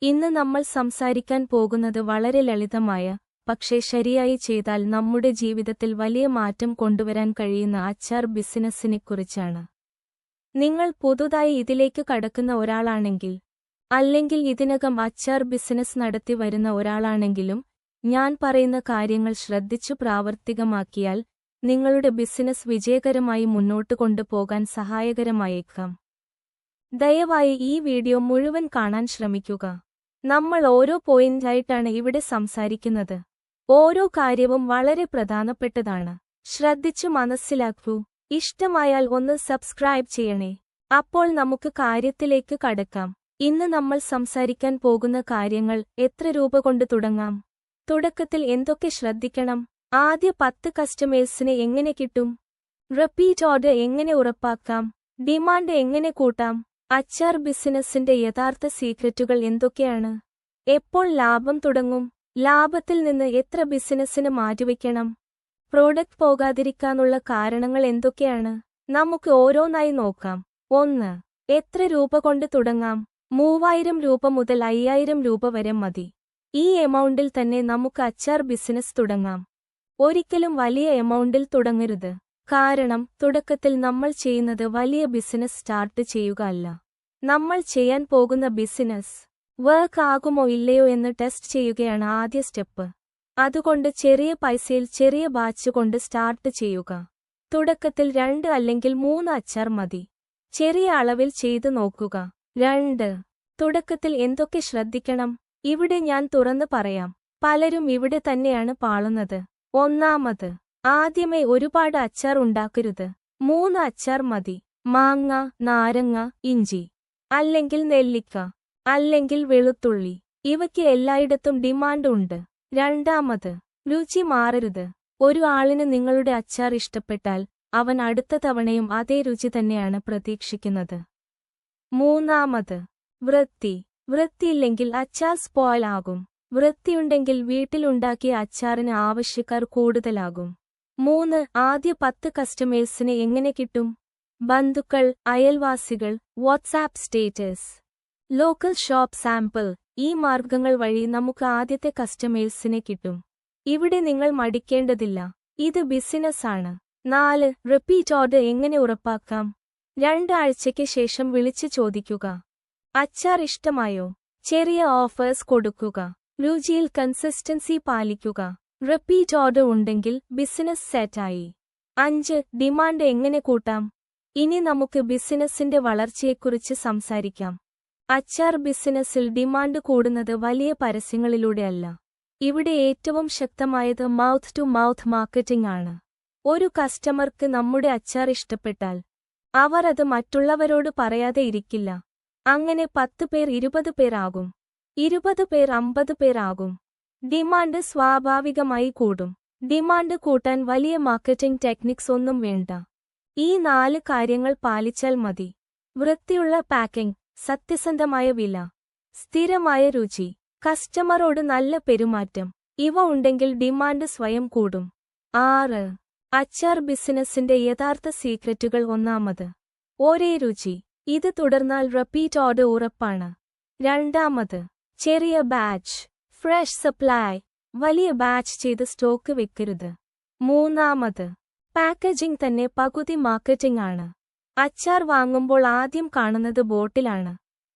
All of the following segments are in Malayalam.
ഇന്ന് നമ്മൾ സംസാരിക്കാൻ പോകുന്നത് വളരെ ലളിതമായ, പക്ഷേ ശരിയായി ചെയ്താൽ നമ്മുടെ ജീവിതത്തിൽ വലിയ മാറ്റം കൊണ്ടുവരാൻ കഴിയുന്ന അച്ചാർ ബിസിനസ്സിനെക്കുറിച്ചാണ്. നിങ്ങൾ പുതുതായി ഇതിലേക്ക് കടക്കുന്ന ഒരാളാണെങ്കിൽ, അല്ലെങ്കിൽ ഇതിനകം അച്ചാർ ബിസിനസ് നടത്തി വരുന്ന ഒരാളാണെങ്കിലും, ഞാൻ പറയുന്ന കാര്യങ്ങൾ ശ്രദ്ധിച്ചു പ്രാവർത്തികമാക്കിയാൽ നിങ്ങളുടെ ബിസിനസ് വിജയകരമായി മുന്നോട്ട് കൊണ്ടുപോകാൻ സഹായകരമായേക്കാം. ദയവായി ഈ വീഡിയോ മുഴുവൻ കാണാൻ ശ്രമിക്കുക. നമ്മൾ ഓരോ പോയിന്റായിട്ടാണ് ഇവിടെ സംസാരിക്കുന്നത്. ഓരോ കാര്യവും വളരെ പ്രധാനപ്പെട്ടതാണ്. ശ്രദ്ധിച്ചു മനസ്സിലാക്കൂ. ഇഷ്ടമായാൽ ഒന്ന് സബ്സ്ക്രൈബ് ചെയ്യണേ. അപ്പോൾ നമുക്ക് കാര്യത്തിലേക്ക് കടക്കാം. ഇന്ന് നമ്മൾ സംസാരിക്കാൻ പോകുന്ന കാര്യങ്ങൾ എത്ര രൂപ കൊണ്ട് തുടങ്ങാം? തുടക്കത്തിൽ എന്തൊക്കെ ശ്രദ്ധിക്കണം? ആദ്യ 10 കസ്റ്റമേഴ്സിനെ എങ്ങനെ കിട്ടും? റിപ്പീറ്റ് ഓർഡർ എങ്ങനെ ഉറപ്പാക്കാം? ഡിമാൻഡ് എങ്ങനെ കൂട്ടാം? അച്ചാർ ബിസിനസിന്റെ യഥാർത്ഥ സീക്രറ്റുകൾ എന്തൊക്കെയാണ്? എപ്പോൾ ലാഭം തുടങ്ങും? ലാഭത്തിൽ നിന്ന് എത്ര ബിസിനസ്സിന് മാറ്റിവെക്കണം? പ്രോഡക്റ്റ് പോകാതിരിക്കാനുള്ള കാരണങ്ങൾ എന്തൊക്കെയാണ്? നമുക്ക് ഓരോന്നായി നോക്കാം. 1. എത്ര രൂപ കൊണ്ട് തുടങ്ങാം? 3000 രൂപ മുതൽ 5000 രൂപ വരെ മതി. ഈ എമൗണ്ടിൽ തന്നെ നമുക്ക് അച്ചാർ ബിസിനസ് തുടങ്ങാം. ഒരിക്കലും വലിയ എമൗണ്ടിൽ തുടങ്ങരുത്. കാരണം തുടക്കത്തിൽ നമ്മൾ ചെയ്യുന്നത് വലിയ ബിസിനസ് സ്റ്റാർട്ട് ചെയ്യുക അല്ല. നമ്മൾ ചെയ്യാൻ പോകുന്ന ബിസിനസ് വർക്ക് ആകുമോ ഇല്ലയോ എന്ന് ടെസ്റ്റ് ചെയ്യുകയാണ് ആദ്യ സ്റ്റെപ്പ്. അതുകൊണ്ട് ചെറിയ പൈസയിൽ ചെറിയ ബാച്ച് കൊണ്ട് സ്റ്റാർട്ട് ചെയ്യുക. തുടക്കത്തിൽ 2 അല്ലെങ്കിൽ 3 അച്ചാർ മതി. ചെറിയ അളവിൽ ചെയ്തു നോക്കുക. 2. തുടക്കത്തിൽ എന്തൊക്കെ ശ്രദ്ധിക്കണം? ഇവിടെ ഞാൻ തുറന്നു പറയാം. പലരും ഇവിടെ തന്നെയാണ് പാളുന്നത്. 1. ആദ്യമേ ഒരുപാട് അച്ചാർ ഉണ്ടാക്കരുത്. 3 അച്ചാർ മതി. മാങ്ങ, നാരങ്ങ, ഇഞ്ചി, അല്ലെങ്കിൽ നെല്ലിക്ക, അല്ലെങ്കിൽ വെളുത്തുള്ളി. ഇവയ്ക്ക് എല്ലായിടത്തും ഡിമാൻഡ് ഉണ്ട്. 2. രുചി മാറരുത്. ഒരു ആളിന് നിങ്ങളുടെ അച്ചാർ ഇഷ്ടപ്പെട്ടാൽ അവൻ അടുത്ത തവണയും അതേ രുചി തന്നെയാണ് പ്രതീക്ഷിക്കുന്നത്. 3. വൃത്തിയില്ലെങ്കിൽ അച്ചാർ സ്പോയിൽ ആകും. വൃത്തിയുണ്ടെങ്കിൽ വീട്ടിലുണ്ടാക്കിയ അച്ചാറിന് ആവശ്യക്കാർ കൂടുതലാകും. 3. ആദ്യ 10 കസ്റ്റമേഴ്സിനെ എങ്ങനെ കിട്ടും? ബന്ധുക്കൾ, അയൽവാസികൾ, WhatsApp status, local shop sample. ഈ മാർഗങ്ങൾ വഴി നമുക്ക് ആദ്യത്തെ കസ്റ്റമേഴ്സിനെ കിട്ടും. ഇവിടെ നിങ്ങൾ മടിക്കേണ്ടതില്ല. ഇത് ബിസിനസ്സാണ്. 4. റിപ്പീറ്റ് ഓർഡർ എങ്ങനെ ഉറപ്പാക്കാം? 2 ആഴ്ചയ്ക്ക് ശേഷം വിളിച്ച് ചോദിക്കുക. അച്ചാർ ഇഷ്ടമായോ? ചെറിയ ഓഫേഴ്സ് കൊടുക്കുക. രുചിയിൽ കൺസിസ്റ്റൻസി പാലിക്കുക. റിപ്പീറ്റ് ഓർഡർ ഉണ്ടെങ്കിൽ ബിസിനസ് സെറ്റായി. 5. ഡിമാൻഡ് എങ്ങനെ കൂട്ടാം? ഇനി നമുക്ക് ബിസിനസിന്റെ വളർച്ചയെക്കുറിച്ച് സംസാരിക്കാം. അച്ചാർ ബിസിനസ്സിൽ ഡിമാൻഡ് കൂടുന്നത് വലിയ പരസ്യങ്ങളിലൂടെയല്ല. ഇവിടെ ഏറ്റവും ശക്തമായത് മൗത്ത് ടു മൗത്ത് മാർക്കറ്റിംഗ് ആണ്. ഒരു കസ്റ്റമർക്ക് നമ്മുടെ അച്ചാർ ഇഷ്ടപ്പെട്ടാൽ അവർ അത് മറ്റുള്ളവരോട് പറയാതെ ഇരിക്കില്ല. അങ്ങനെ 10 പേർ 20 പേർ ആകും. 20 പേർ 50 പേർ ആകും. ഡിമാൻഡ് സ്വാഭാവികമായി കൂടും. ഡിമാൻഡ് കൂട്ടാൻ വലിയ മാർക്കറ്റിംഗ് ടെക്നിക്സ് ഒന്നും വേണ്ട. ഈ 4 കാര്യങ്ങൾ പാലിച്ചാൽ മതി. വൃത്തിയുള്ള പാക്കിംഗ്, സത്യസന്ധമായ വില, സ്ഥിരമായ രുചി, കസ്റ്റമറോട് നല്ല പെരുമാറ്റം. ഇവ ഉണ്ടെങ്കിൽ ഡിമാൻഡ് സ്വയം കൂടും. 6. അച്ചാർ ബിസിനസിന്റെ യഥാർത്ഥ സീക്രറ്റുകൾ. 1. ഒരേ രുചി. ഇത് തുടർന്നാൽ റിപ്പീറ്റ് ഓർഡർ ഉറപ്പാണ്. 2. ചെറിയ ബാച്ച്, ഫ്രഷ് സപ്ലൈ. വലിയ ബാച്ച് ചെയ്ത് സ്റ്റോക്ക് വെക്കരുത്. 3. പാക്കേജിംഗ് തന്നെ പകുതി മാർക്കറ്റിംഗ് ആണ്. അച്ചാർ വാങ്ങുമ്പോൾ ആദ്യം കാണുന്നത് ബോട്ടിലാണ്.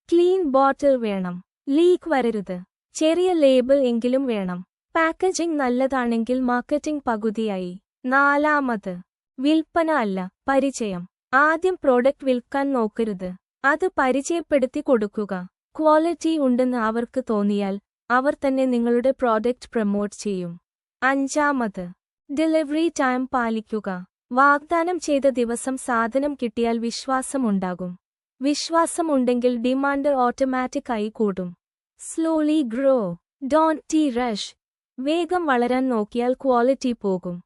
ക്ലീൻ ബോട്ടിൽ വേണം. ലീക്ക് വരരുത്. ചെറിയ ലേബൽ എങ്കിലും വേണം. പാക്കേജിംഗ് നല്ലതാണെങ്കിൽ മാർക്കറ്റിംഗ് പകുതിയായി. 4. വിൽപ്പന അല്ല, പരിചയം. ആദ്യം പ്രോഡക്റ്റ് വിൽക്കാൻ നോക്കരുത്. അത് പരിചയപ്പെടുത്തി കൊടുക്കുക. ക്വാളിറ്റി ഉണ്ടെന്ന് അവർക്ക് തോന്നിയാൽ അവർ തന്നെ നിങ്ങളുടെ പ്രോഡക്റ്റ് പ്രൊമോട്ട് ചെയ്യും. 5. ഡെലിവറി ടൈം പാലിക്കുക. വാഗ്ദാനം ചെയ്ത ദിവസം സാധനം കിട്ടിയാൽ വിശ്വാസമുണ്ടാകും. വിശ്വാസമുണ്ടെങ്കിൽ ഡിമാൻഡ് ഓട്ടോമാറ്റിക് ആയി കൂടും. Slowly grow, don't rush. വേഗം വളരാൻ നോക്കിയാൽ ക്വാളിറ്റി പോകും.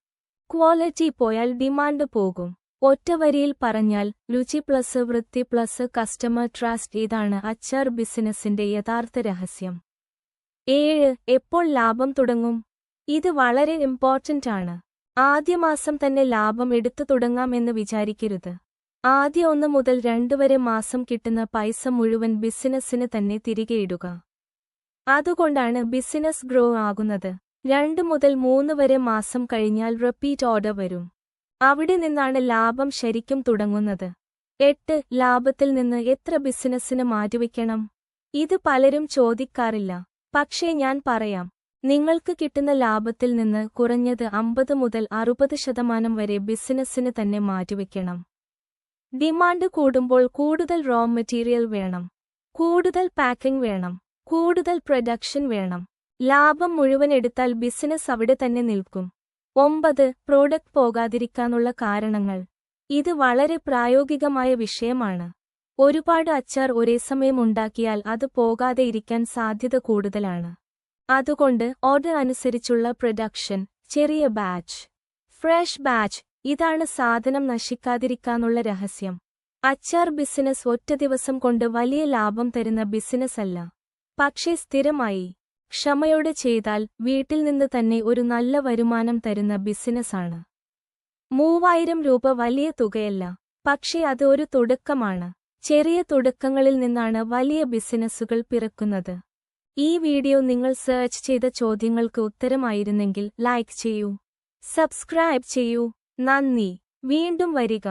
ക്വാളിറ്റി പോയാൽ ഡിമാൻഡ് പോകും. ഒറ്റവരിയിൽ പറഞ്ഞാൽ രുചി പ്ലസ് വൃത്തി പ്ലസ് കസ്റ്റമർ ട്രസ്റ്റ്. ഇതാണ് അച്ചാർ ബിസിനസിന്റെ യഥാർത്ഥ രഹസ്യം. 7. എപ്പോൾ ലാഭം തുടങ്ങും? ഇത് വളരെ ഇമ്പോർട്ടന്റ് ആണ്. ആദ്യ മാസം തന്നെ ലാഭം എടുത്തു തുടങ്ങാം എന്ന് വിചാരിക്കരുത്. ആദ്യ 1 മുതൽ 2 വരെ മാസം കിട്ടുന്ന പൈസ മുഴുവൻ ബിസിനസ്സിന് തന്നെ തിരികെ ഇടുക. അതുകൊണ്ടാണ് ബിസിനസ് ഗ്രോ ആകുന്നത്. 2 മുതൽ 3 വരെ മാസം കഴിഞ്ഞാൽ റിപ്പീറ്റ് ഓർഡർ വരും. അവിടെ നിന്നാണ് ലാഭം ശരിക്കും തുടങ്ങുന്നത്. 8 ലാഭത്തിൽ നിന്ന് എത്ര ബിസിനസ്സിന് മാറ്റിവെക്കണം? ഇത് പലരും ചോദിക്കാറില്ല. പക്ഷേ ഞാൻ പറയാം. നിങ്ങൾക്ക് കിട്ടുന്ന ലാഭത്തിൽ നിന്ന് കുറഞ്ഞത് 50 മുതൽ 60% വരെ ബിസിനസ്സിന് തന്നെ മാറ്റിവെക്കണം. ഡിമാൻഡ് കൂടുമ്പോൾ കൂടുതൽ റോ മെറ്റീരിയൽ വേണം, കൂടുതൽ പാക്കിംഗ് വേണം, കൂടുതൽ പ്രൊഡക്ഷൻ വേണം. ലാഭം മുഴുവൻ എടുത്താൽ ബിസിനസ് അവിടെ തന്നെ നിൽക്കും. 9 പ്രോഡക്റ്റ് പോകാതിരിക്കാനുള്ള കാരണങ്ങൾ. ഇത് വളരെ പ്രായോഗികമായ വിഷയമാണ്. ഒരുപാട് അച്ചാർ ഒരേ സമയം ഉണ്ടാക്കിയാൽ അത് പോകാതെ ഇരിക്കാൻ സാധ്യത കൂടുതലാണ്. അതുകൊണ്ട് ഓർഡർ അനുസരിച്ചുള്ള പ്രൊഡക്ഷൻ, ചെറിയ ബാച്ച്, ഫ്രഷ് ബാച്ച്, ഇതാണ് സാധനം നശിക്കാതിരിക്കാനുള്ള രഹസ്യം. അച്ചാർ ബിസിനസ് ഒറ്റ ദിവസം കൊണ്ട് വലിയ ലാഭം തരുന്ന ബിസിനസ് അല്ല. പക്ഷേ സ്ഥിരമായി ക്ഷമയോടെ ചെയ്താൽ വീട്ടിൽ നിന്ന് തന്നെ ഒരു നല്ല വരുമാനം തരുന്ന ബിസിനസ്സാണ്. 3000 രൂപ വലിയ തുകയല്ല, പക്ഷേ അത് ഒരു തുടക്കമാണ്. ചെറിയ തുടക്കങ്ങളിൽ നിന്നാണ് വലിയ ബിസിനസ്സുകൾ പിറക്കുന്നത്. ഈ വീഡിയോ നിങ്ങൾ സെർച്ച് ചെയ്ത ചോദ്യങ്ങൾക്ക് ഉത്തരമായിരുന്നെങ്കിൽ ലൈക്ക് ചെയ്യൂ, സബ്സ്ക്രൈബ് ചെയ്യൂ. നന്ദി. വീണ്ടും വരിക.